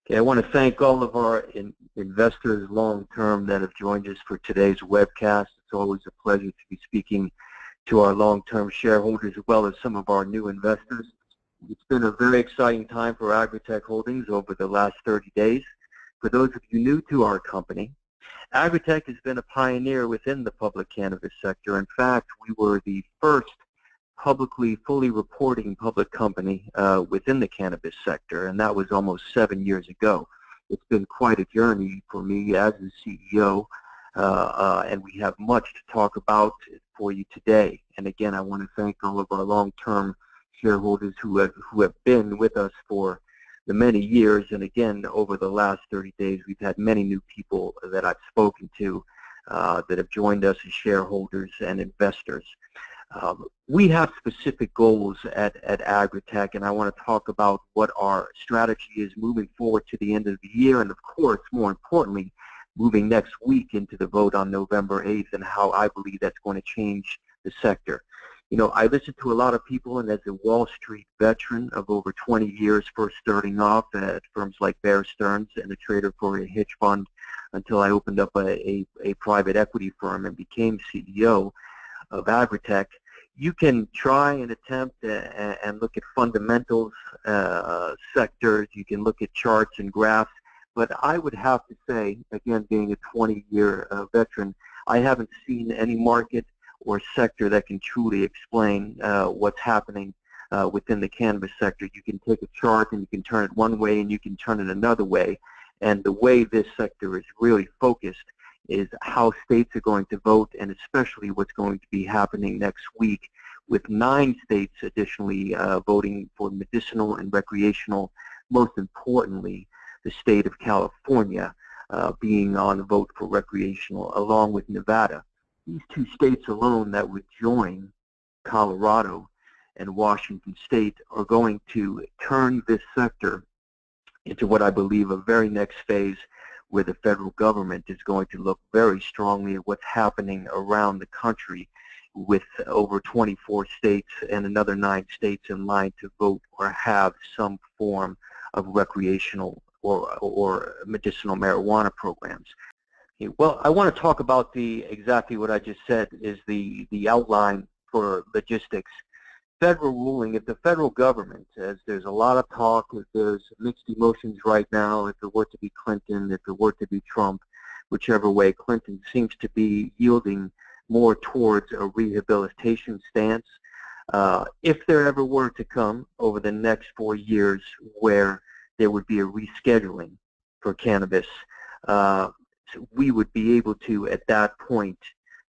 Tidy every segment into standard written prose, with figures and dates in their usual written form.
Okay, I want to thank all of our investors long-term that have joined us for today's webcast. It's always a pleasure to be speaking to our long-term shareholders as well as some of our new investors. It's been a very exciting time for Agritek Holdings over the last 30 days. For those of you new to our company, Agritek has been a pioneer within the public cannabis sector. In fact, we were the first publicly fully reporting public company within the cannabis sector, and that was almost 7 years ago. It's been quite a journey for me as the CEO, and we have much to talk about for you today. And again, I want to thank all of our long-term shareholders who have been with us for the many years. And again, over the last 30 days, we've had many new people that I've spoken to that have joined us as shareholders and investors. We have specific goals at Agritek, and I want to talk about what our strategy is moving forward to the end of the year, and of course, more importantly, moving next week into the vote on November 8th, and how I believe that's going to change the sector. You know, I listen to a lot of people, and as a Wall Street veteran of over 20 years, first starting off at firms like Bear Stearns and a trader for a hedge fund until I opened up a private equity firm and became CEO of Agritek. You can try and attempt and look at fundamentals, sectors, you can look at charts and graphs, but I would have to say, again, being a 20-year veteran, I haven't seen any market or sector that can truly explain what's happening within the cannabis sector. You can take a chart and you can turn it one way and you can turn it another way, and the way this sector is really focused is how states are going to vote, and especially what's going to be happening next week with 9 states additionally voting for medicinal and recreational, most importantly the state of California being on the vote for recreational, along with Nevada. These 2 states alone that would join Colorado and Washington State are going to turn this sector into what I believe a very next phase, where the federal government is going to look very strongly at what's happening around the country, with over 24 states and another 9 states in line to vote or have some form of recreational or medicinal marijuana programs. Well, I want to talk about exactly what I just said is the outline for logistics. Federal ruling, if the federal government, as there's a lot of talk, if there's mixed emotions right now, if it were to be Clinton, if it were to be Trump, whichever way, Clinton seems to be yielding more towards a rehabilitation stance. If there ever were to come over the next 4 years where there would be a rescheduling for cannabis, we would be able to, at that point,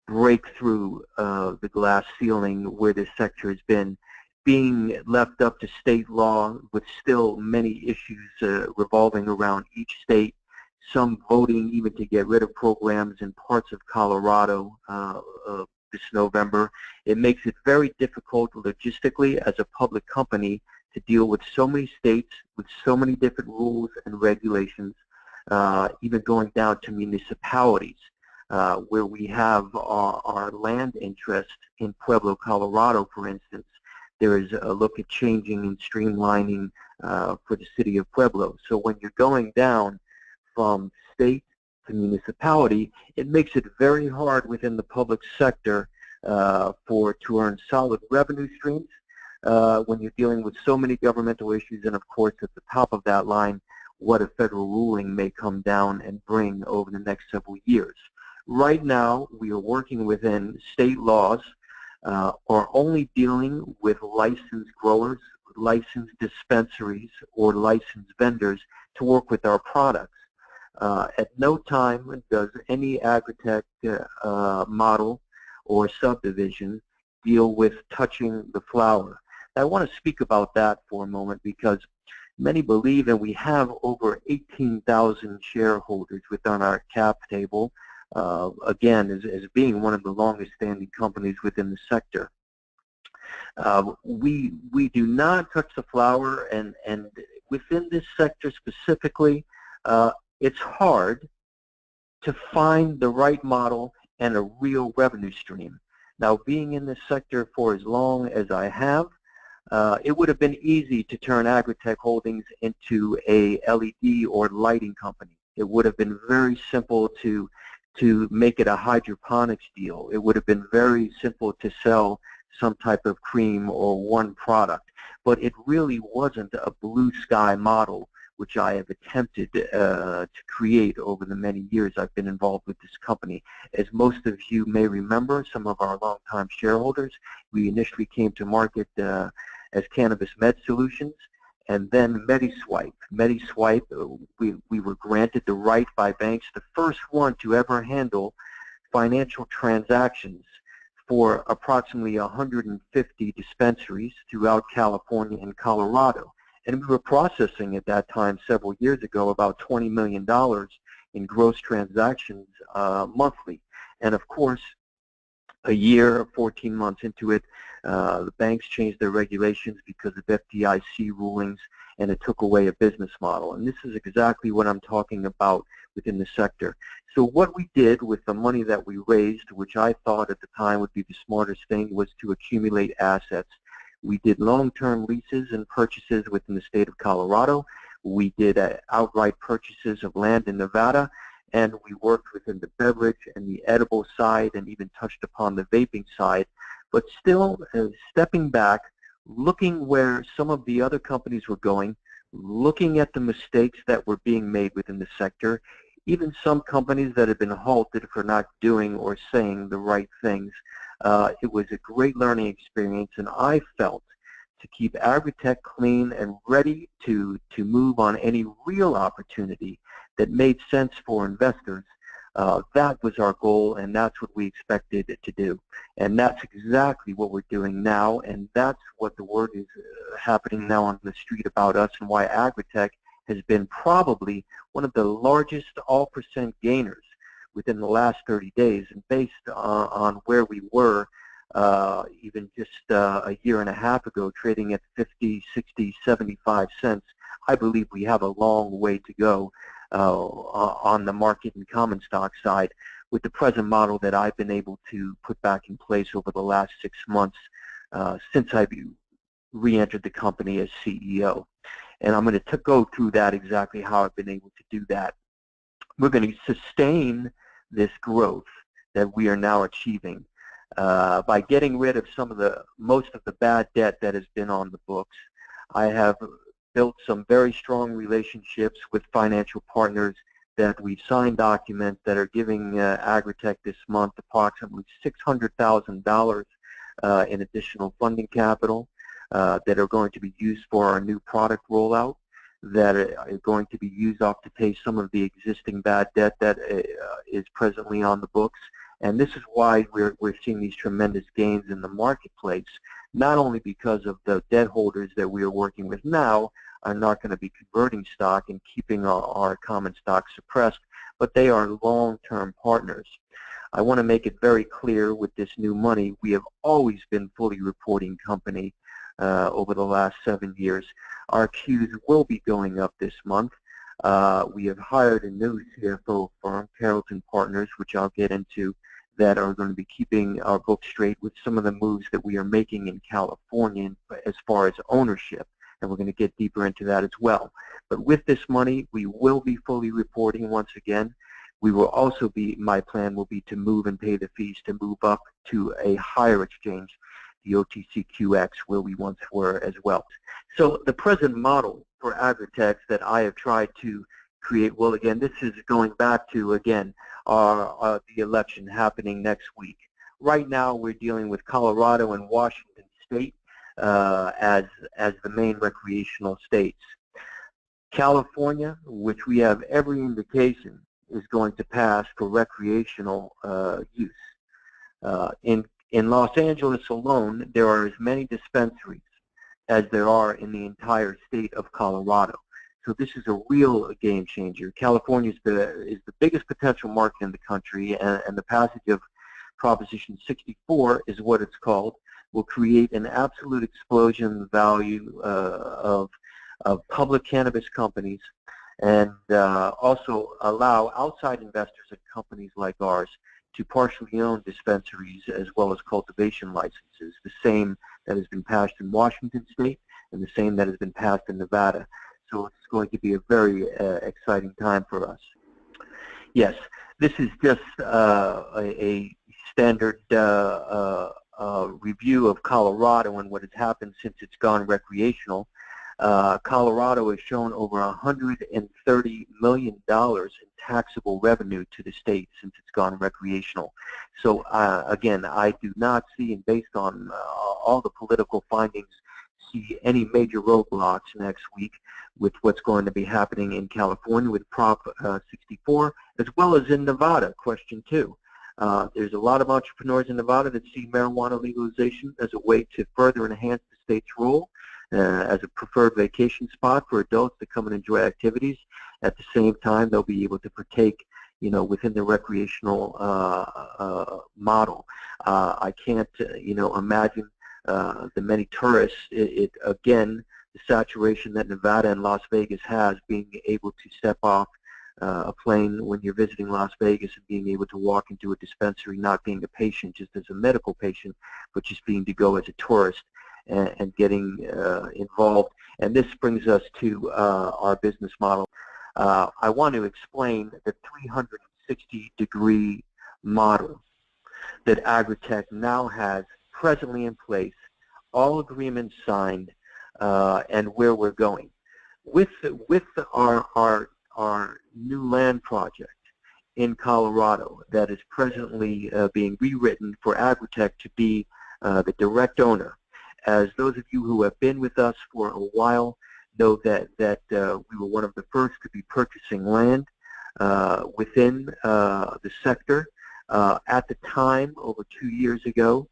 break through the glass ceiling where this sector has been being left up to state law, with still many issues revolving around each state, some voting even to get rid of programs in parts of Colorado this November. It makes it very difficult logistically as a public company to deal with so many states, with so many different rules and regulations, even going down to municipalities. Where we have our land interest in Pueblo, Colorado, for instance, there is a look at changing and streamlining for the city of Pueblo. So when you're going down from state to municipality, it makes it very hard within the public sector to earn solid revenue streams when you're dealing with so many governmental issues, and of course at the top of that line, what a federal ruling may come down and bring over the next several years. Right now, we are working within state laws, are only dealing with licensed growers, licensed dispensaries, or licensed vendors to work with our products. At no time does any Agritek model or subdivision deal with touching the flower. I want to speak about that for a moment, because many believe, and we have over 18,000 shareholders within our cap table, again, as being one of the longest standing companies within the sector. We do not touch the flower, and within this sector specifically, it's hard to find the right model and a real revenue stream. Now, being in this sector for as long as I have, it would have been easy to turn Agritek Holdings into a LED or lighting company. It would have been very simple to make it a hydroponics deal. It would have been very simple to sell some type of cream or one product. But it really wasn't a blue sky model, which I have attempted to create over the many years I've been involved with this company. As most of you may remember, some of our longtime shareholders, we initially came to market as Cannabis Med Solutions, and then MediSwipe. MediSwipe, we were granted the right by banks, the first one to ever handle financial transactions for approximately 150 dispensaries throughout California and Colorado. And we were processing at that time, several years ago, about $20 million in gross transactions monthly. And of course, a year, 14 months into it, the banks changed their regulations because of FDIC rulings, and it took away a business model. And this is exactly what I'm talking about within the sector. So what we did with the money that we raised, which I thought at the time would be the smartest thing, was to accumulate assets. We did long-term leases and purchases within the state of Colorado. We did outright purchases of land in Nevada, and we worked within the beverage and the edible side and even touched upon the vaping side. But still, stepping back, looking where some of the other companies were going, looking at the mistakes that were being made within the sector, even some companies that had been halted for not doing or saying the right things. It was a great learning experience, and I felt to keep Agritek clean and ready to move on any real opportunity that made sense for investors. That was our goal, and that's what we expected it to do. And that's exactly what we're doing now, and that's what the word is happening now on the street about us, and why Agritek has been probably one of the largest all-percent gainers within the last 30 days. And based on where we were even just a year and a half ago, trading at 50, 60, 75 cents, I believe we have a long way to go on the market and common stock side with the present model that I've been able to put back in place over the last 6 months since I've re-entered the company as CEO. And I'm going to go through that, exactly how I've been able to do that. We're going to sustain this growth that we are now achieving by getting rid of most of the bad debt that has been on the books. I have built some very strong relationships with financial partners that we've signed documents that are giving Agritek this month approximately $600,000 in additional funding capital that are going to be used for our new product rollout, that are going to be used off to pay some of the existing bad debt that is presently on the books. And this is why we're seeing these tremendous gains in the marketplace, not only because of the debt holders that we are working with now are not going to be converting stock and keeping our common stock suppressed, but they are long-term partners. I want to make it very clear with this new money, we have always been fully reporting company over the last 7 years. Our Qs will be going up this month. We have hired a new CFO firm, Carrollton Partners, which I'll get into, that are going to be keeping our books straight with some of the moves that we are making in California as far as ownership, and we're going to get deeper into that as well. But with this money, we will be fully reporting once again. We will also be, my plan will be to move and pay the fees to move up to a higher exchange, the OTCQX, where we once were as well. So the present model for Agritek that I have tried to create, well, again, this is going back to, again, the election happening next week. Right now, we're dealing with Colorado and Washington State as the main recreational states. California, which we have every indication is going to pass for recreational use. In Los Angeles alone, there are as many dispensaries as there are in the entire state of Colorado. So this is a real game changer. California is the biggest potential market in the country, and the passage of Proposition 64 is what it's called, will create an absolute explosion in the value of public cannabis companies, and also allow outside investors and companies like ours to partially own dispensaries as well as cultivation licenses, the same that has been passed in Washington State and the same that has been passed in Nevada. So it's going to be a very exciting time for us. Yes, this is just a standard review of Colorado and what has happened since it's gone recreational. Colorado has shown over $130 million in taxable revenue to the state since it's gone recreational. So again, I do not see, and based on all the political findings, see any major roadblocks next week with what's going to be happening in California with Prop 64, as well as in Nevada, question 2. There's a lot of entrepreneurs in Nevada that see marijuana legalization as a way to further enhance the state's role as a preferred vacation spot for adults to come and enjoy activities. At the same time, they'll be able to partake, within the recreational model. I can't, imagine the many tourists. Again, the saturation that Nevada and Las Vegas has, being able to step off a plane when you're visiting Las Vegas and being able to walk into a dispensary, not being a patient just as a medical patient, but just being to go as a tourist and getting involved. And this brings us to our business model. I want to explain the 360-degree model that Agritek now has presently in place, all agreements signed, and where we're going. With our new land project in Colorado that is presently being rewritten for Agritek to be the direct owner. As those of you who have been with us for a while know that we were one of the first to be purchasing land within the sector. At the time, over 2 years ago,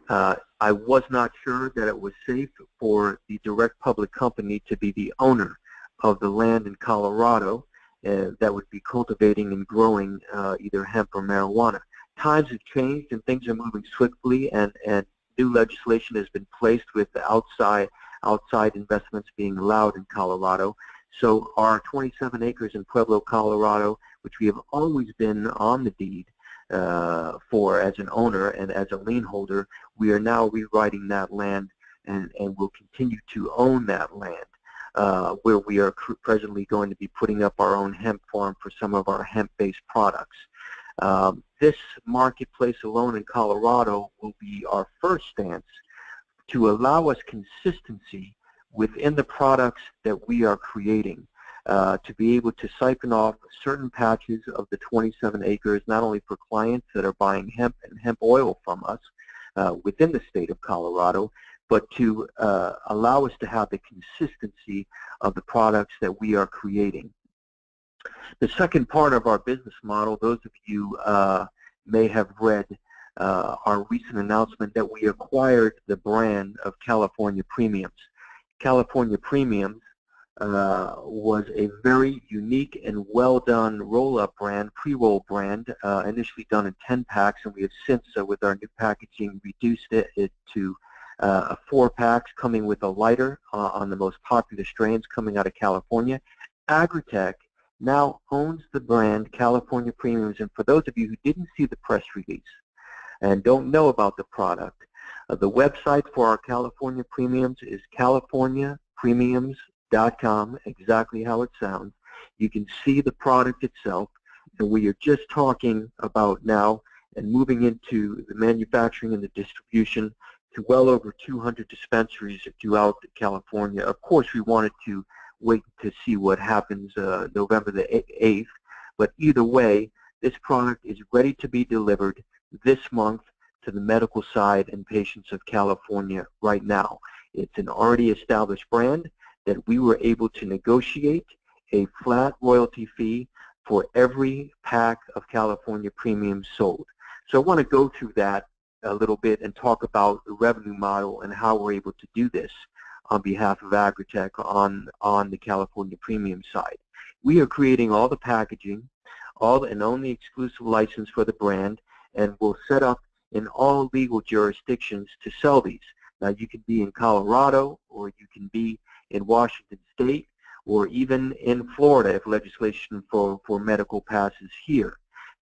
I was not sure that it was safe for the direct public company to be the owner of the land in Colorado that would be cultivating and growing either hemp or marijuana. Times have changed and things are moving swiftly, and new legislation has been placed with the outside investments being allowed in Colorado. So our 27 acres in Pueblo, Colorado, which we have always been on the deed for as an owner and as a lien holder, we are now rewriting that land and will continue to own that land, where we are presently going to be putting up our own hemp farm for some of our hemp-based products. This marketplace alone in Colorado will be our first stance to allow us consistency within the products that we are creating, to be able to siphon off certain patches of the 27 acres, not only for clients that are buying hemp and hemp oil from us within the state of Colorado, but to allow us to have the consistency of the products that we are creating. The second part of our business model, those of you may have read our recent announcement that we acquired the brand of California Premiums. California Premiums was a very unique and well-done roll-up brand, pre-roll brand, initially done in 10 packs, and we have since, with our new packaging, reduced it to 4 packs, coming with a lighter on the most popular strains coming out of California. Agritek now owns the brand California Premiums, and for those of you who didn't see the press release and don't know about the product, the website for our California Premiums is californiapremiums.com, exactly how it sounds. You can see the product itself, and we are just talking about now and moving into the manufacturing and the distribution to well over 200 dispensaries throughout California. Of course, we wanted to wait to see what happens November the 8th, but either way, this product is ready to be delivered this month to the medical side and patients of California right now. It's an already established brand that we were able to negotiate a flat royalty fee for every pack of California Premiums sold. So I want to go through that a little bit and talk about the revenue model and how we're able to do this on behalf of Agritek on the California Premium side. We are creating all the packaging, and own the exclusive license for the brand, and we'll set up in all legal jurisdictions to sell these. Now, you can be in Colorado, or you can be in Washington State, or even in Florida if legislation for medical passes here.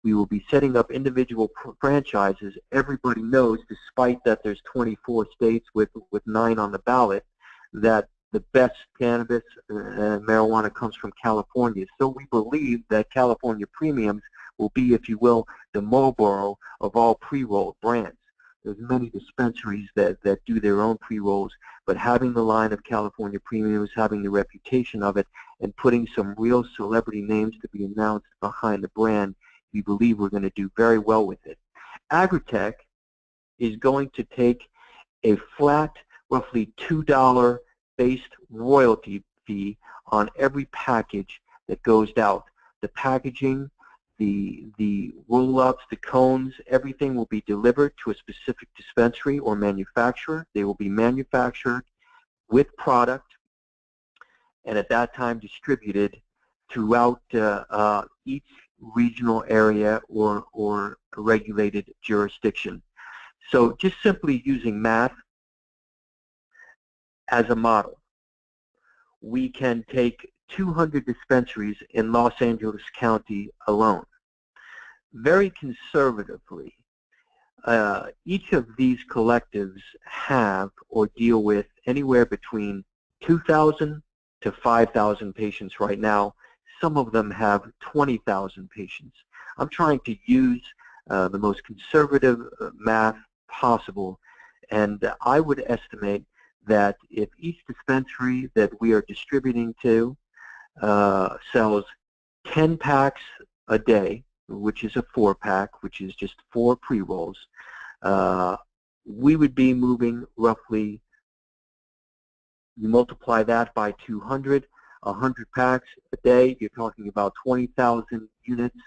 We will be setting up individual franchises. Everybody knows, despite that there's 24 states with 9 on the ballot, that the best cannabis and marijuana comes from California. So we believe that California premiums will be, if you will, the Marlboro of all pre-rolled brands. There's many dispensaries that do their own pre-rolls, but having the line of California premiums, having the reputation of it, and putting some real celebrity names to be announced behind the brand, we believe we're going to do very well with it. Agritek is going to take a flat, roughly $2 based royalty fee on every package that goes out. The packaging, the roll-ups, the cones, everything will be delivered to a specific dispensary or manufacturer. They will be manufactured with product and at that time distributed throughout each regional area or regulated jurisdiction. So just simply using math as a model, we can take 200 dispensaries in Los Angeles County alone. Very conservatively, each of these collectives have or deal with anywhere between 2,000 to 5,000 patients right now. Some of them have 20,000 patients. I'm trying to use the most conservative math possible, and I would estimate that if each dispensary that we are distributing to sells 10 packs a day, which is a 4-pack, which is just 4 pre-rolls, we would be moving roughly, you multiply that by 200, 100 packs a day, you're talking about 20,000 units.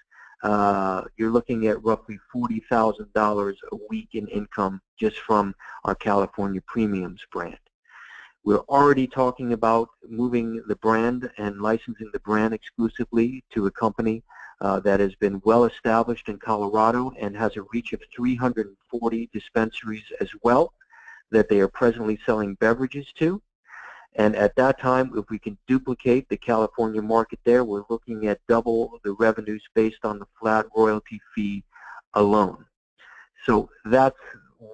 You're looking at roughly $40,000 a week in income just from our California Premiums brand. We're already talking about moving the brand and licensing the brand exclusively to a company that has been well established in Colorado and has a reach of 340 dispensaries as well that they are presently selling beverages to. And at that time, if we can duplicate the California market there, we're looking at double the revenues based on the flat royalty fee alone. So that's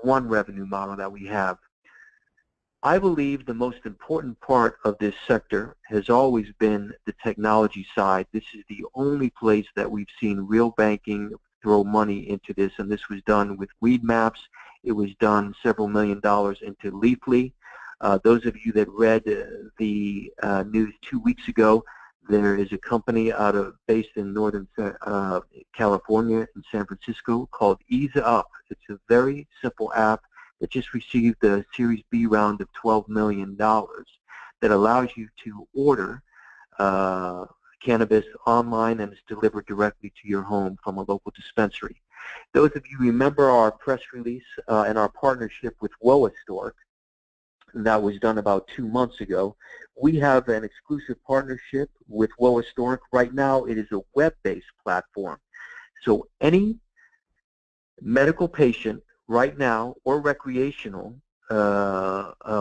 one revenue model that we have. I believe the most important part of this sector has always been the technology side. This is the only place that we've seen real banking throw money into this, and this was done with Weed Maps. It was done several $1 million into Leafly. Those of you that read the news 2 weeks ago, there is a company based in Northern California in San Francisco called Ease Up. It's a very simple app that just received the Series B round of $12 million that allows you to order cannabis online and it's delivered directly to your home from a local dispensary. Those of you remember our press release and our partnership with Stork that was done about 2 months ago. We have an exclusive partnership with Stork. Right now it is a web-based platform. So any medical patient right now or recreational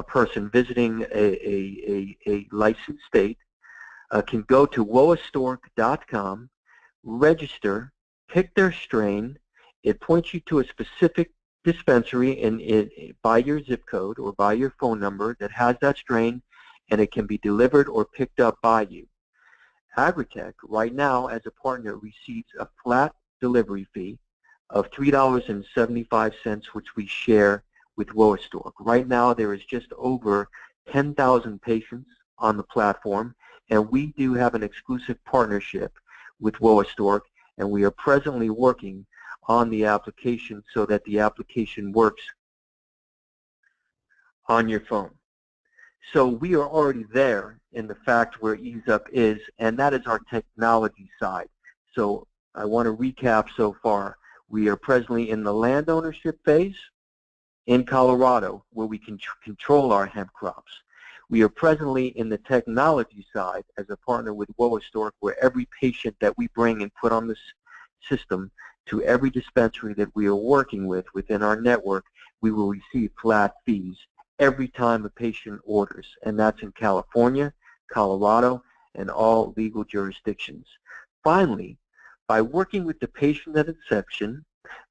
person visiting a licensed state can go to woastork.com, register, pick their strain. It points you to a specific dispensary by your zip code or by your phone number that has that strain, and it can be delivered or picked up by you. Agritek right now as a partner receives a flat delivery fee of $3.75, which we share with Stork. Right now there is just over 10,000 patients on the platform, and we do have an exclusive partnership with Stork, and we are presently working on the application so that the application works on your phone. So we are already there in the fact where Ease Up is, and that is our technology side. So I want to recap so far. We are presently in the land ownership phase in Colorado where we can control our hemp crops. We are presently in the technology side as a partner with Stork, where every patient that we bring and put on this system to every dispensary that we are working with within our network, we will receive flat fees every time a patient orders, and that's in California, Colorado, and all legal jurisdictions. Finally, by working with the patient at inception,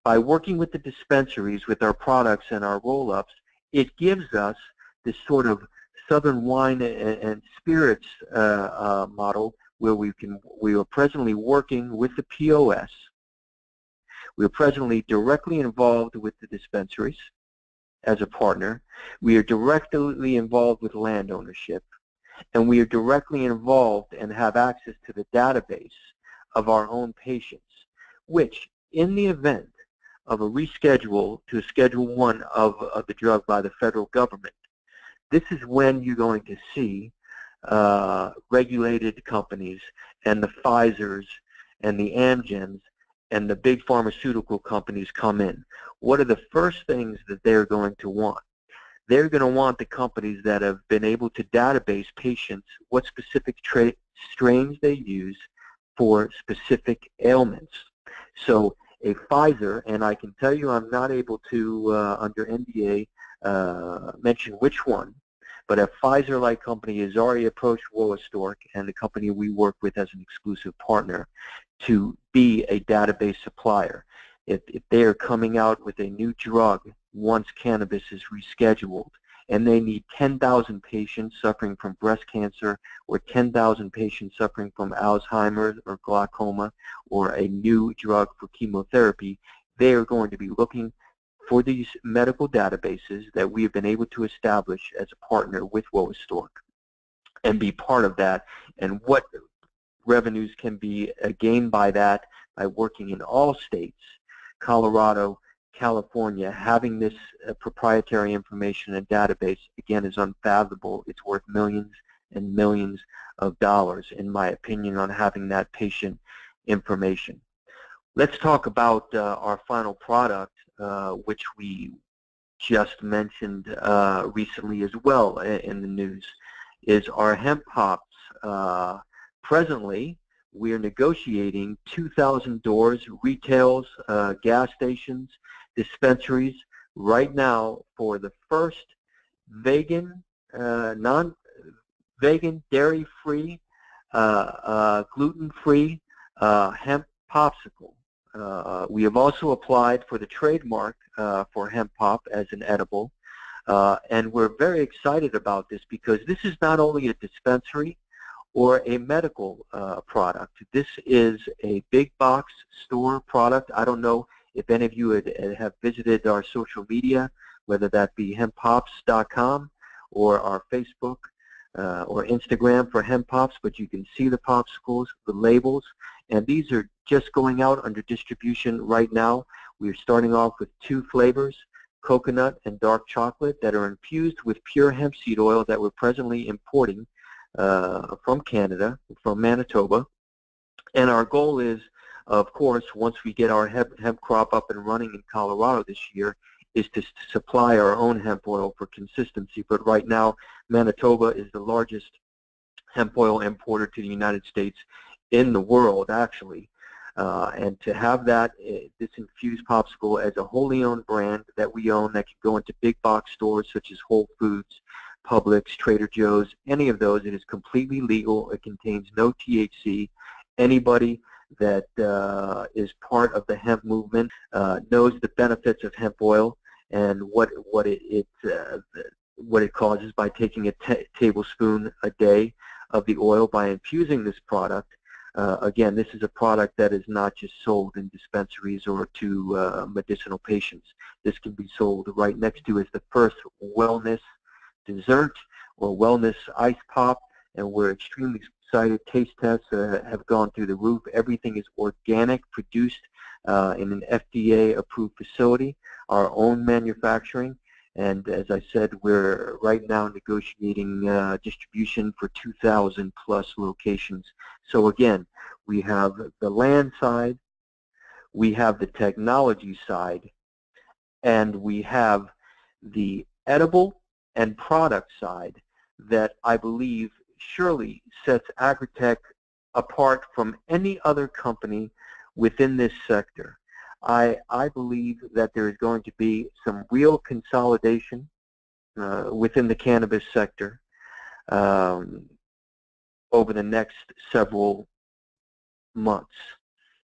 by working with the dispensaries with our products and our roll-ups, it gives us this sort of Southern wine and spirits model where we are presently working with the POS. We are presently directly involved with the dispensaries as a partner. We are directly involved with land ownership, and we are directly involved and have access to the database of our own patients, which in the event of a reschedule to Schedule 1 of the drug by the federal government, this is when you're going to see regulated companies and the Pfizers and the Amgens and the big pharmaceutical companies come in. What are the first things that they're going to want? They're going to want the companies that have been able to database patients, what specific strains they use for specific ailments. So a Pfizer, and I can tell you I'm not able to, under NDA, mention which one, but a Pfizer-like company has already approached Stork and the company we work with as an exclusive partner to be a database supplier. If they are coming out with a new drug once cannabis is rescheduled, and they need 10,000 patients suffering from breast cancer or 10,000 patients suffering from Alzheimer's or glaucoma or a new drug for chemotherapy, they are going to be looking for these medical databases that we have been able to establish as a partner with Stork and be part of that, and what revenues can be gained by that by working in all states, Colorado, California. Having this proprietary information and database, again, is unfathomable. It's worth millions and millions of dollars, in my opinion, on having that patient information. Let's talk about our final product, which we just mentioned recently as well in the news, is our hemp pops. Presently, we are negotiating 2,000 doors, retails, gas stations, dispensaries right now for the first vegan, non-vegan, dairy-free, gluten-free hemp popsicle. We have also applied for the trademark for hemp pop as an edible, and we're very excited about this because this is not only a dispensary or a medical product. This is a big box store product. I don't know if any of you have visited our social media, whether that be hemppops.com or our Facebook or Instagram for hemp pops, but you can see the popsicles, the labels, and these are just going out under distribution right now. We're starting off with 2 flavors, coconut and dark chocolate, that are infused with pure hemp seed oil that we're presently importing from Canada, from Manitoba. And our goal is, of course, once we get our hemp crop up and running in Colorado this year, is to supply our own hemp oil for consistency. But right now, Manitoba is the largest hemp oil importer to the United States in the world, actually. And to have that, this infused popsicle as a wholly owned brand that we own, that can go into big box stores such as Whole Foods, Publix, Trader Joe's, any of those. It is completely legal. It contains no THC. Anybody that is part of the hemp movement knows the benefits of hemp oil and what it causes by taking a tablespoon a day of the oil by infusing this product. Again, this is a product that is not just sold in dispensaries or to medicinal patients. This can be sold right next to as the first wellness dessert or wellness ice pop, and we're extremely excited. Taste tests have gone through the roof. Everything is organic, produced in an FDA-approved facility, our own manufacturing, and as I said, we're right now negotiating distribution for 2,000 plus locations. So again, we have the land side, we have the technology side, and we have the edible and product side that I believe surely sets Agritek apart from any other company within this sector. I believe that there is going to be some real consolidation within the cannabis sector over the next several months.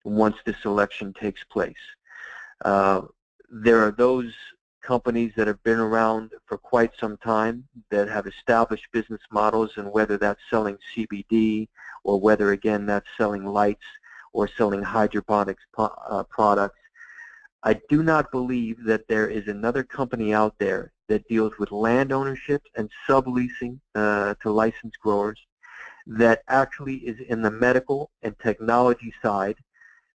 once this election takes place. There are those companies that have been around for quite some time that have established business models, and whether that's selling CBD or whether, again, that's selling lights or selling hydroponics products. I do not believe that there is another company out there that deals with land ownership and subleasing to licensed growers that actually is in the medical and technology side,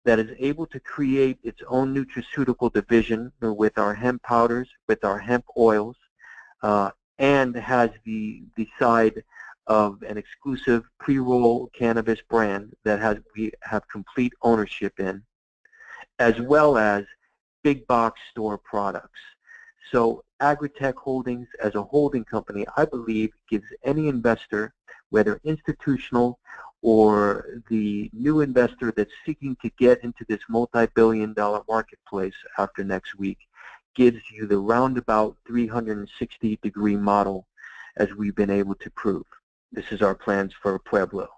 that is able to create its own nutraceutical division with our hemp powders, with our hemp oils, and has the side of an exclusive pre-roll cannabis brand that we have complete ownership in, as well as big box store products. So Agritek Holdings as a holding company, I believe, gives any investor, whether institutional or the new investor that's seeking to get into this multi-billion-dollar marketplace after next week, gives you the roundabout 360-degree model, as we've been able to prove. This is our plans for Pueblo.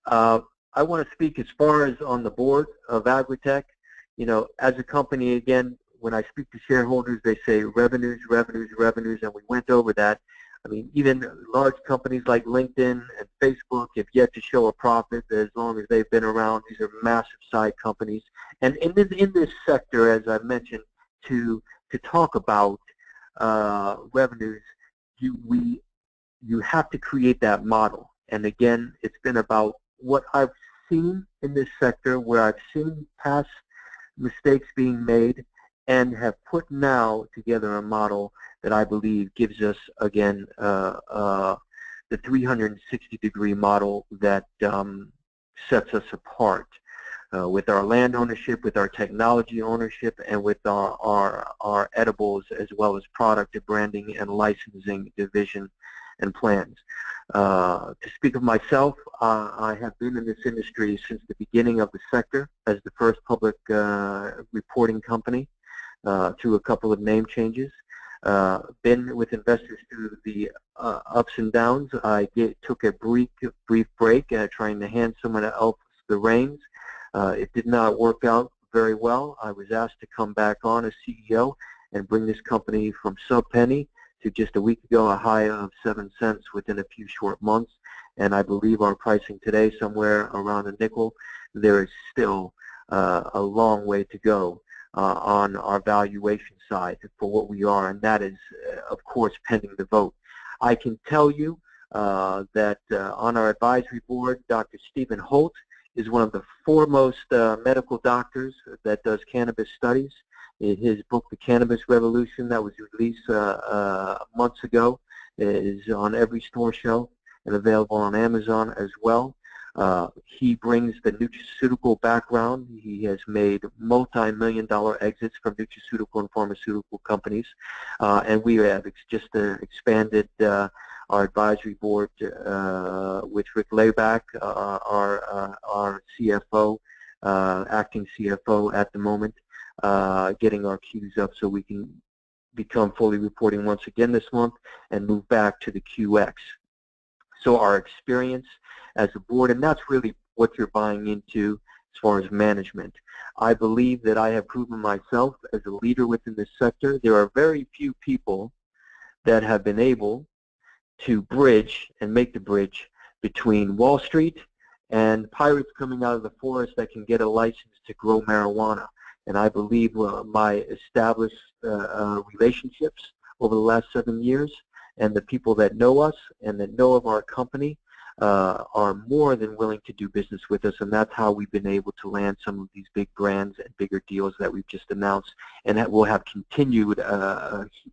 I want to speak as far as on the board of Agritek. You know, as a company, again, when I speak to shareholders, they say revenues, revenues, revenues, and we went over that. I mean, even large companies like LinkedIn and Facebook have yet to show a profit as long as they've been around. These are massive side companies. And in this sector, as I mentioned, to talk about revenues, you have to create that model. And again, it's been about what I've seen in this sector, where I've seen past mistakes being made, and have put now together a model that I believe gives us, again, the 360-degree model that sets us apart with our land ownership, with our technology ownership, and with our edibles, as well as product branding and licensing division and plans. To speak of myself, I have been in this industry since the beginning of the sector as the first public reporting company through a couple of name changes. Been with investors through the ups and downs. I took a brief break trying to hand someone else the reins. It did not work out very well. I was asked to come back on as CEO and bring this company from sub-penny to just a week ago a high of 7 cents within a few short months. And I believe our pricing today somewhere around a nickel. There is still a long way to go on our valuation side for what we are, and that is, of course, pending the vote. I can tell you that on our advisory board, Dr. Stephen Holt is one of the foremost medical doctors that does cannabis studies. His book, The Cannabis Revolution, that was released months ago, is on every store shelf and available on Amazon as well. He brings the nutraceutical background. He has made multi-million-dollar exits from nutraceutical and pharmaceutical companies, and we have just expanded our advisory board with Rick Layback, our CFO, acting CFO at the moment, getting our queues up so we can become fully reporting once again this month and move back to the QX. So our experience as a board, and that's really what you're buying into as far as management. I believe that I have proven myself as a leader within this sector. There are very few people that have been able to bridge and make the bridge between Wall Street and pirates coming out of the forest that can get a license to grow marijuana. And I believe my established relationships over the last 7 years, and the people that know us and that know of our company are more than willing to do business with us, and that's how we've been able to land some of these big brands and bigger deals that we've just announced, and that we'll have continued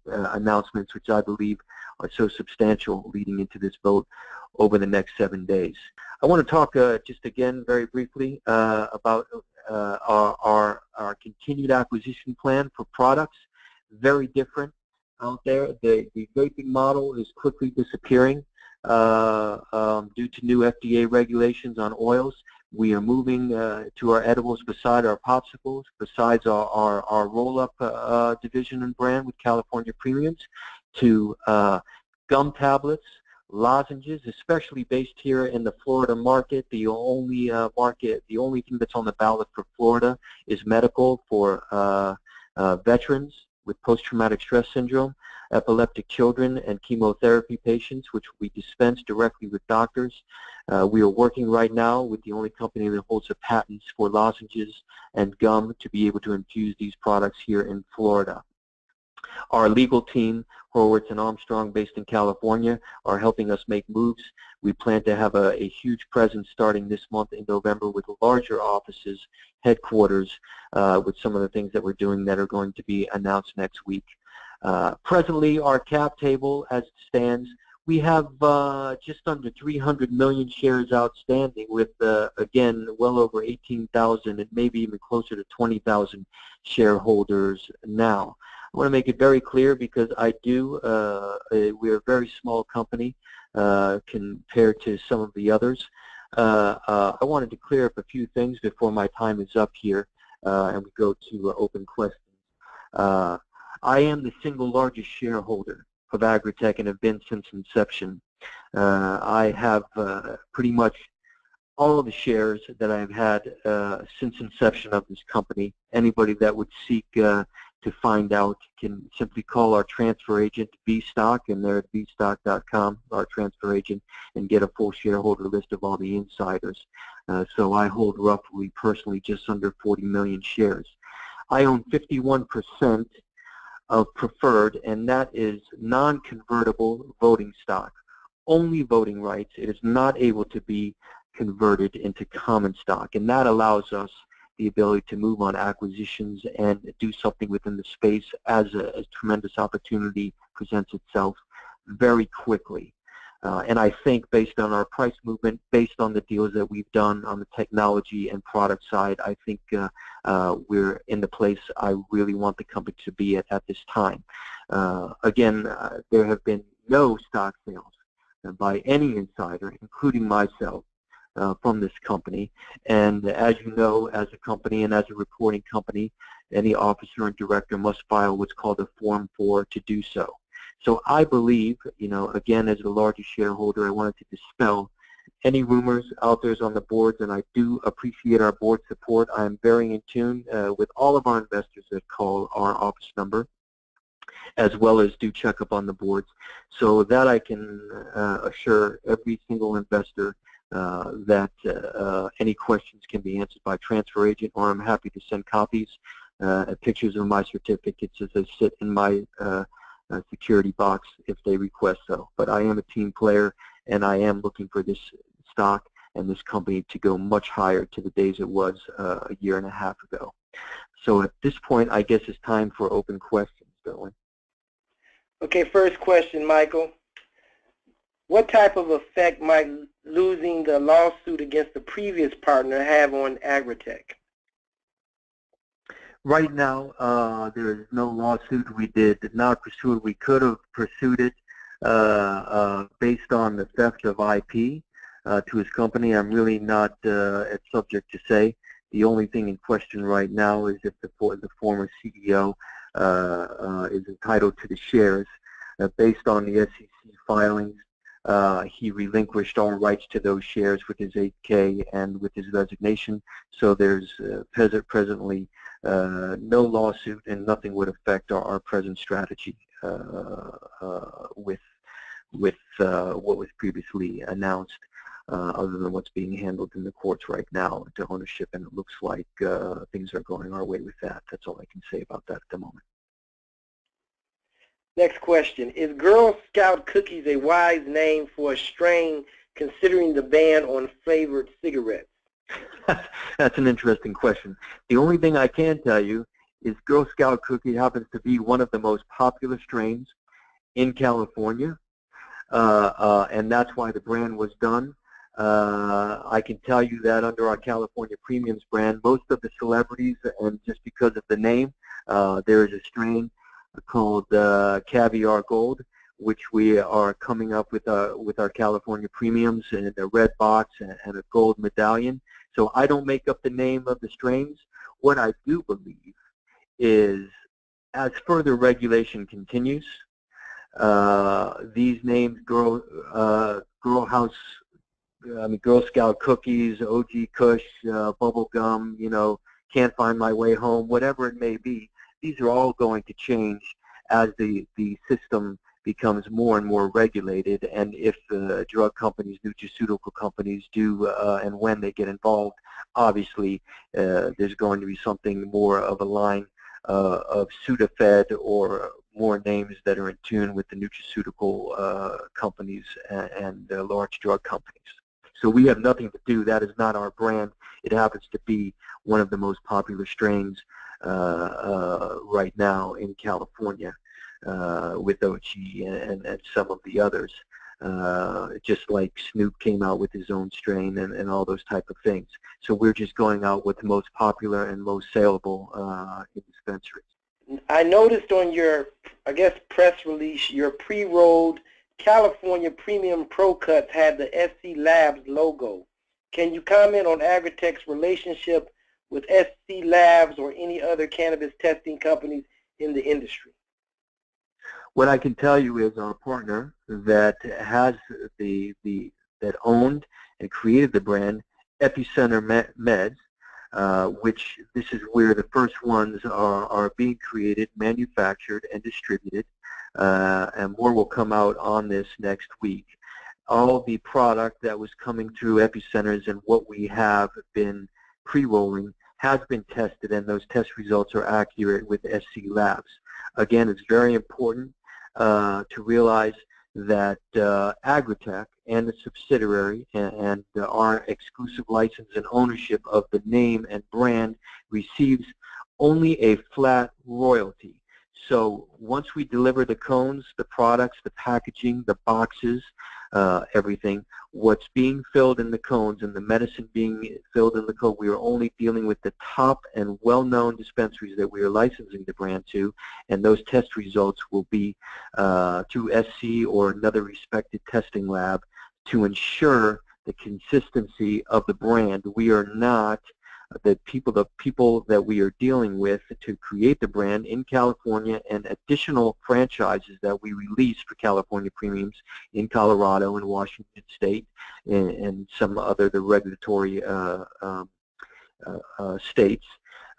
announcements, which I believe are so substantial leading into this vote over the next 7 days. I want to talk just again very briefly about our continued acquisition plan for products. Very different out there. The vaping model is quickly disappearing due to new FDA regulations on oils. We are moving to our edibles beside our popsicles, besides our roll-up division and brand with California Premiums, to gum tablets lozenges, especially based here in the Florida market. The only the only thing that's on the ballot for Florida is medical for veterans with post-traumatic stress syndrome, epileptic children, and chemotherapy patients, which we dispense directly with doctors. We are working right now with the only company that holds the patents for lozenges and gum to be able to infuse these products here in Florida. Our legal team, Horowitz and Armstrong, based in California, are helping us make moves. We plan to have a huge presence starting this month in November with larger offices, headquarters, with some of the things that we're doing that are going to be announced next week. Presently, our cap table, as it stands, we have just under 300 million shares outstanding with, again, well over 18,000 and maybe even closer to 20,000 shareholders now. I want to make it very clear because we're a very small company compared to some of the others. I wanted to clear up a few things before my time is up here and we go to open questions. I am the single largest shareholder of Agritek and have been since inception. I have pretty much all of the shares that I've had since inception of this company. Anybody that would seek to find out can simply call our transfer agent, VStock, and they're at vstock.com, our transfer agent, and get a full shareholder list of all the insiders. So I hold roughly, personally, just under 40 million shares. I own 51% of preferred, and that is non-convertible voting stock. Only voting rights. It is not able to be converted into common stock, and that allows us the ability to move on acquisitions and do something within the space as a tremendous opportunity presents itself very quickly. And I think based on our price movement, based on the deals that we've done on the technology and product side, I think we're in the place I really want the company to be at this time. Again, there have been no stock sales by any insider, including myself, from this company. And as you know, as a company and as a reporting company, any officer and director must file what's called a Form 4 to do so. So I believe, you know, again, as the largest shareholder, I wanted to dispel any rumors out there on the boards, and I do appreciate our board support. I'm very in tune with all of our investors that call our office number, as well as do check up on the boards, so that I can assure every single investor that any questions can be answered by transfer agent, or I'm happy to send copies, pictures of my certificates as they sit in my security box if they request so. But I am a team player, and I am looking for this stock and this company to go much higher to the days it was a year and a half ago. So at this point, I guess it's time for open questions, Dylan. Okay, first question, Michael. What type of effect might losing the lawsuit against the previous partner have on Agritek? Right now, there is no lawsuit. We did not pursue it. We could have pursued it based on the theft of IP to his company. I'm really not at subject to say. The only thing in question right now is if the former CEO is entitled to the shares. Based on the SEC filings, he relinquished all rights to those shares with his 8K and with his resignation. So there's presently no lawsuit, and nothing would affect our present strategy with what was previously announced, other than what's being handled in the courts right now to ownership, and it looks like things are going our way with that. That's all I can say about that at the moment. Next question. Is Girl Scout cookies a wise name for a strain considering the ban on flavored cigarettes? That's an interesting question. The only thing I can tell you is Girl Scout cookie happens to be one of the most popular strains in California, and that's why the brand was done. I can tell you that under our California Premiums brand, most of the celebrities, and just because of the name, there is a strain called Caviar Gold, which we are coming up with our California Premiums in a red box and a gold medallion. So I don't make up the name of the strains. What I do believe is, as further regulation continues, These names, Girl Scout cookies, OG Kush, bubble gum, Can't Find My Way Home, whatever it may be. These are all going to change as the system becomes more and more regulated, and if drug companies, nutraceutical companies do, and when they get involved, obviously there's going to be something more of a line of Sudafed or more names that are in tune with the nutraceutical companies and large drug companies. So we have nothing to do. That is not our brand. It happens to be one of the most popular strains right now in California with OG and some of the others. Just like Snoop came out with his own strain and all those type of things. So we're just going out with the most popular and most saleable in dispensaries. I noticed on your, press release, your pre-rolled California Premium Pro Cuts had the SC Labs logo. Can you comment on Agritek's relationship with SC Labs or any other cannabis testing companies in the industry? What I can tell you is our partner that has that owned and created the brand, Epicenter Meds, which this is where the first ones are being created, manufactured, and distributed, and more will come out on this next week. All the product that was coming through Epicenters and what we have been pre-rolling has been tested, and those test results are accurate with SC Labs. Again, it's very important to realize that Agritek and the subsidiary and our exclusive license and ownership of the name and brand receives only a flat royalty. So once we deliver the cones, the products, the packaging, the boxes, everything, what's being filled in the cones and the medicine being filled in the cone, we are only dealing with the top and well-known dispensaries that we are licensing the brand to, and those test results will be to SC or another respected testing lab to ensure the consistency of the brand. We are not the people that we are dealing with to create the brand in California and additional franchises that we release for California premiums in Colorado and Washington State and some other the regulatory states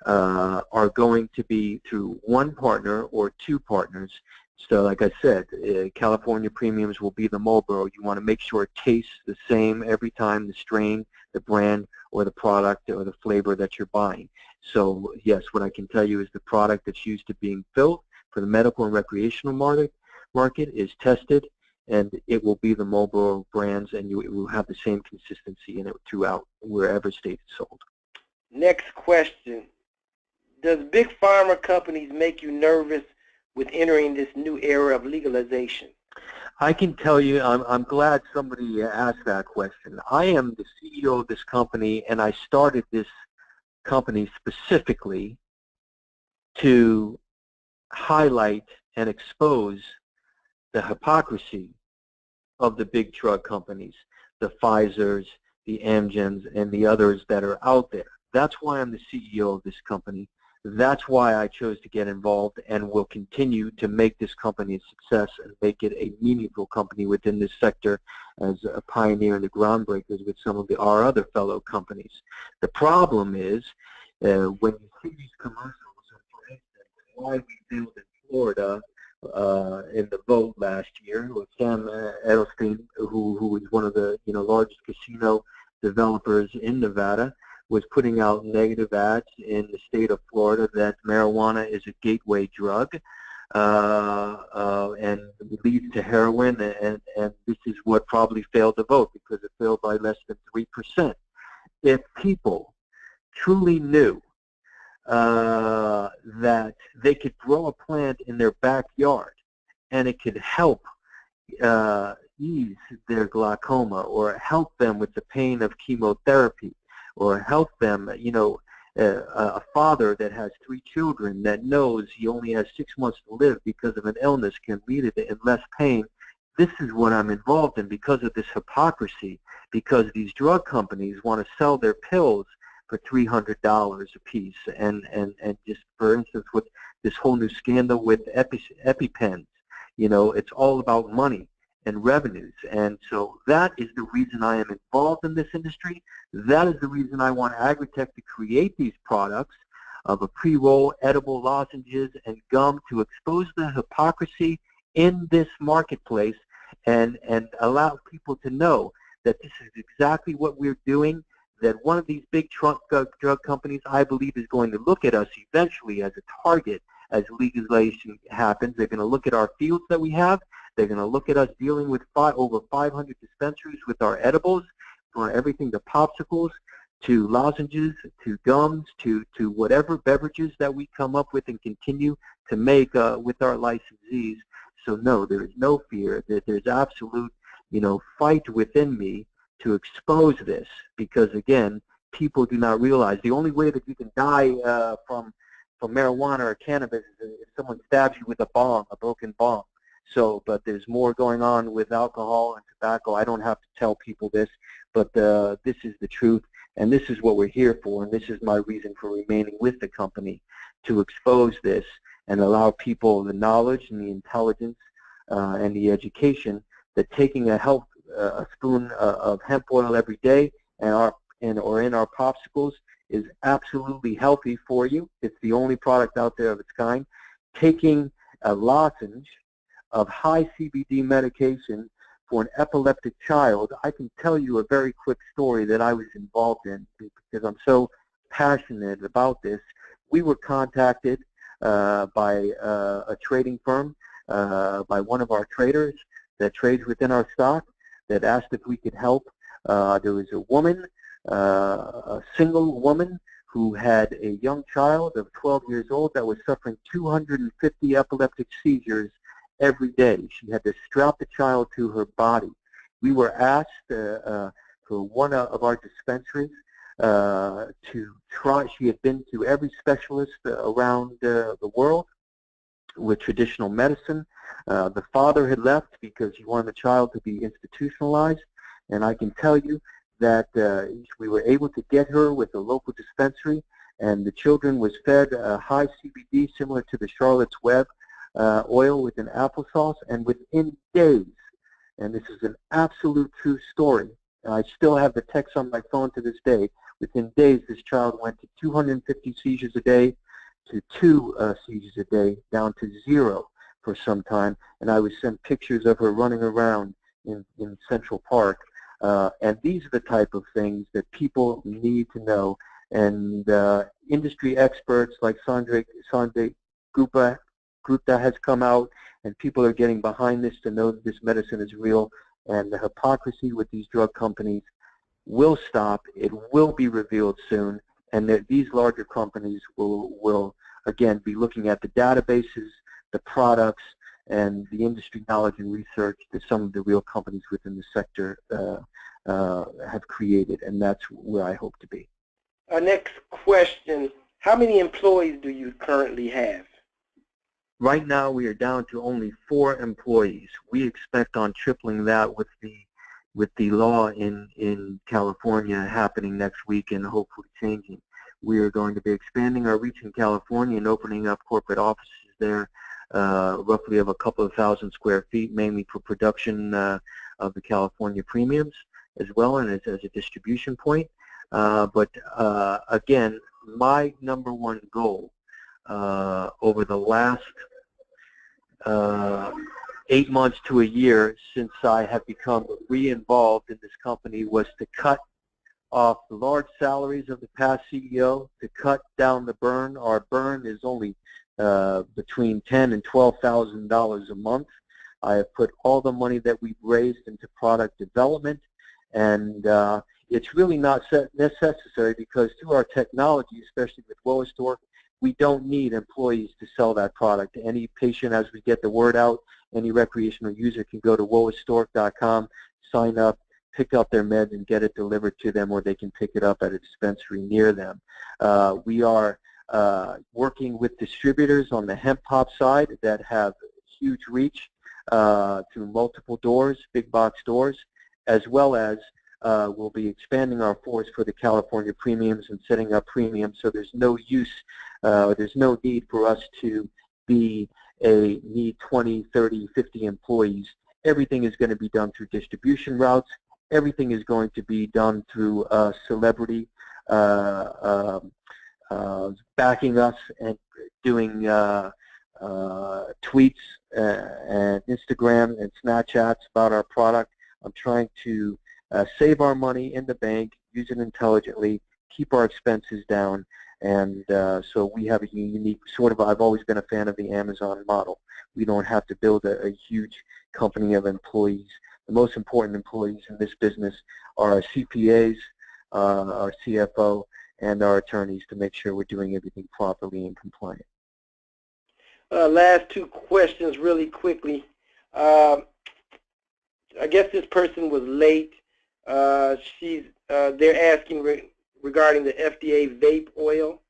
are going to be through one partner or two partners. So like I said, California premiums will be the Marlboro. You want to make sure it tastes the same every time, the strain, the brand, or the product or the flavor that you're buying. So yes, what I can tell you is the product that's used to being filled for the medical and recreational market is tested, and it will be the Marlboro brands, and it will have the same consistency in it throughout wherever state it's sold. Next question. Does big pharma companies make you nervous with entering this new era of legalization? I can tell you, I'm glad somebody asked that question. I am the CEO of this company, and I started this company specifically to highlight and expose the hypocrisy of the big drug companies, the Pfizers, the Amgens, and the others that are out there. That's why I'm the CEO of this company. That's why I chose to get involved and will continue to make this company a success and make it a meaningful company within this sector as a pioneer and the groundbreakers with some of our other fellow companies. The problem is when you see these commercials, for instance, why we built in Florida in the vote last year with Sam Edelstein, who is one of the largest casino developers in Nevada, was putting out negative ads in the state of Florida that marijuana is a gateway drug and leads to heroin, and this is what probably failed the vote because it failed by less than 3%. If people truly knew that they could grow a plant in their backyard and it could help ease their glaucoma or help them with the pain of chemotherapy, or help them, a father that has 3 children that knows he only has 6 months to live because of an illness can lead it in less pain. This is what I'm involved in because of this hypocrisy, because these drug companies want to sell their pills for $300 a piece. And just for instance, with this whole new scandal with EpiPens, You know, it's all about money and revenues. And so that is the reason I am involved in this industry. That is the reason I want Agritek to create these products of a pre-roll, edible lozenges, and gum to expose the hypocrisy in this marketplace and allow people to know that this is exactly what we're doing, that one of these big drug companies, I believe, is going to look at us eventually as a target as legalization happens. They're going to look at our fields that we have. They're going to look at us dealing with over 500 dispensaries with our edibles, for everything to popsicles, to lozenges, to gums, to whatever beverages that we come up with and continue to make with our licensees. So no, there is no fear. There's absolute, fight within me to expose this, because again, people do not realize the only way that you can die from marijuana or cannabis is if someone stabs you with a broken bong. So, but there's more going on with alcohol and tobacco. I don't have to tell people this, but this is the truth, and this is what we're here for, and this is my reason for remaining with the company, to expose this and allow people the knowledge and the intelligence and the education that taking a spoon of hemp oil every day or in our popsicles is absolutely healthy for you. It's the only product out there of its kind. Taking a lozenge of high CBD medication for an epileptic child, I can tell you a very quick story that I was involved in because I'm so passionate about this. We were contacted by a trading firm, by one of our traders that trades within our stock, that asked if we could help. There was a woman, a single woman, who had a young child of 12 years old that was suffering 250 epileptic seizures every day. She had to strap the child to her body. We were asked for one of our dispensaries to try. She had been to every specialist around the world with traditional medicine. The father had left because he wanted the child to be institutionalized, and I can tell you that we were able to get her with a local dispensary, and the children was fed high CBD similar to the Charlotte's Web oil with an applesauce, and within days, and this is an absolute true story, and I still have the text on my phone to this day, within days this child went to 250 seizures a day to 2 seizures a day, down to 0 for some time, and I would send pictures of her running around in Central Park. And these are the type of things that people need to know, and industry experts like Sanjay Gupta has come out, and people are getting behind this to know that this medicine is real, and the hypocrisy with these drug companies will stop. It will be revealed soon, and that these larger companies will again be looking at the databases, the products, and the industry knowledge and research that some of the real companies within the sector have created, and that's where I hope to be. Our next question, how many employees do you currently have? Right now we are down to only 4 employees. We expect on tripling that with the law in California happening next week and hopefully changing. We are going to be expanding our reach in California and opening up corporate offices there, roughly of a couple of thousand square feet, mainly for production of the California premiums as well, and as a distribution point. But again, my number one goal over the last 8 months to a year since I have become re-involved in this company was to cut off the large salaries of the past CEO, to cut down the burn. Our burn is only between $10,000 and $12,000 a month. I have put all the money that we've raised into product development, and it's really not necessary because through our technology, especially with WoaStork, we don't need employees to sell that product. Any patient, as we get the word out, any recreational user can go to WoaStork.com, sign up, pick up their meds, and get it delivered to them, or they can pick it up at a dispensary near them. We are working with distributors on the hemp hop side that have huge reach to multiple doors, big box doors, as well as we'll be expanding our force for the California premiums and setting up premiums, so there's no use, there's no need for us to be need 20, 30, 50 employees, everything is going to be done through distribution routes. Everything is going to be done through celebrity backing us and doing tweets and Instagram and Snapchats about our product. I'm trying to save our money in the bank, use it intelligently, keep our expenses down, and so we have a unique sort of, I've always been a fan of the Amazon model. We don't have to build a huge company of employees. The most important employees in this business are our CPAs, our CFO, and our attorneys to make sure we're doing everything properly and compliant. Last two questions really quickly. I guess this person was late. They're asking regarding the FDA vape oil.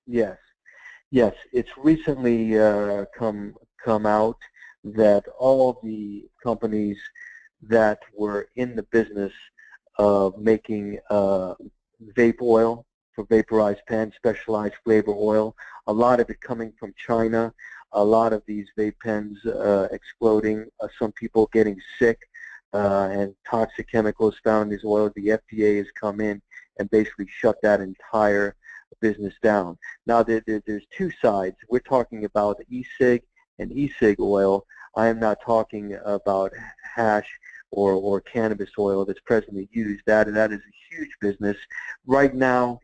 Yes, it's recently come out that all the companies that were in the business of making vape oil for vaporized pen, specialized flavor oil, a lot of it coming from China, a lot of these vape pens exploding, some people getting sick, and toxic chemicals found in these oils. The FDA has come in and basically shut that entire business down. Now there's two sides. We're talking about e-cig and e-cig oil. I am not talking about hash or cannabis oil that's presently used. That is a huge business. Right now,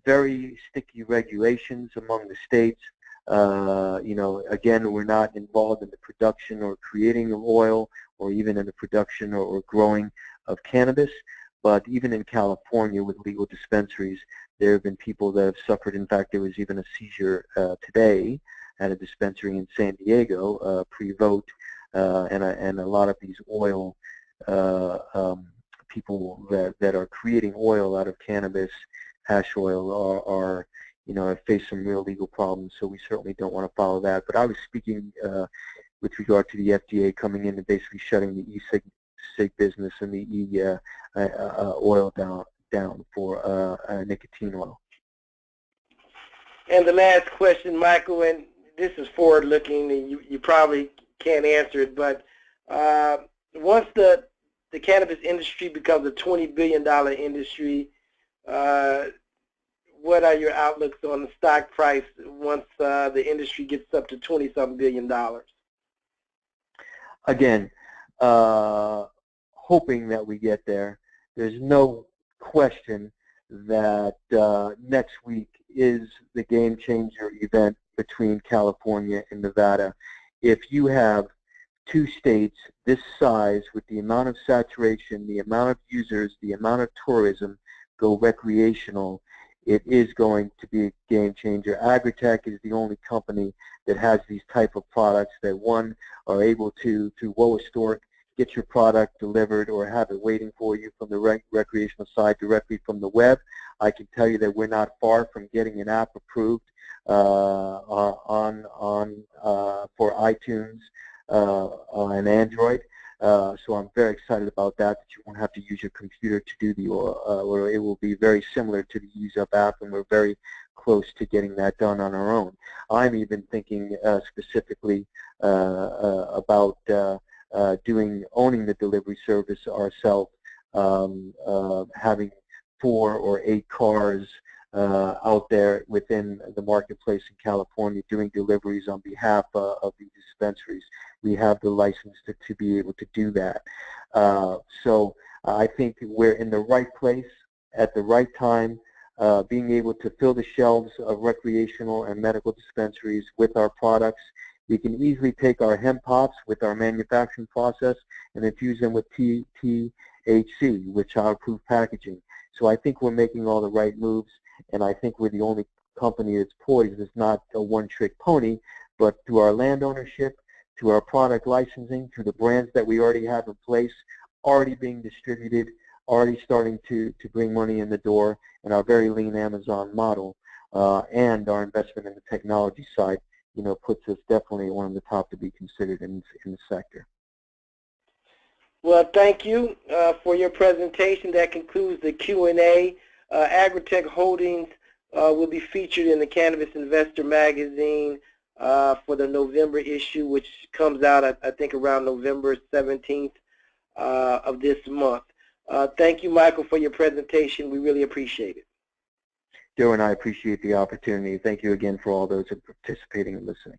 very sticky regulations among the states. Again, we're not involved in the production or creating of oil or even in the production or growing of cannabis. But even in California with legal dispensaries, there have been people that have suffered. In fact, there was even a seizure today at a dispensary in San Diego, pre-vote, and a lot of these oil people that are creating oil out of cannabis, hash oil, are have faced some real legal problems. So we certainly don't want to follow that. But I was speaking with regard to the FDA coming in and basically shutting the e-cig business and the oil down for nicotine oil. And the last question, Michael, and this is forward-looking, and you probably can't answer it, but once the cannabis industry becomes a $20 billion industry, what are your outlooks on the stock price once the industry gets up to $20-something billion? Again, hoping that we get there. There's no question that next week is the game changer event between California and Nevada. If you have two states this size with the amount of saturation, the amount of users, the amount of tourism go recreational, it is going to be a game changer. Agritek is the only company that has these type of products that, one, are able to, through Woa Store, get your product delivered or have it waiting for you from the recreational side directly from the web. I can tell you that we're not far from getting an app approved for iTunes and Android. So I'm very excited about that you won't have to use your computer to do the or it will be very similar to the Use Up app, and we're very close to getting that done on our own. I'm even thinking specifically about owning the delivery service ourselves, having 4 or 8 cars out there within the marketplace in California doing deliveries on behalf of these dispensaries. We have the license to be able to do that. So I think we're in the right place at the right time, being able to fill the shelves of recreational and medical dispensaries with our products. We can easily take our hemp pops with our manufacturing process and infuse them with THC, with child-proof packaging. So I think we're making all the right moves, and I think we're the only company that's poised. It's not a one-trick pony, but through our land ownership, through our product licensing, through the brands that we already have in place, already being distributed, already starting to bring money in the door, and our very lean Amazon model, and our investment in the technology side, puts us definitely one of the top to be considered in the sector. Well, thank you for your presentation. That concludes the Q&A. Agritek Holdings will be featured in the Cannabis Investor magazine for the November issue, which comes out, I think, around November 17th of this month. Thank you, Michael, for your presentation. We really appreciate it. Joe and I appreciate the opportunity. Thank you again for all those who are participating and listening.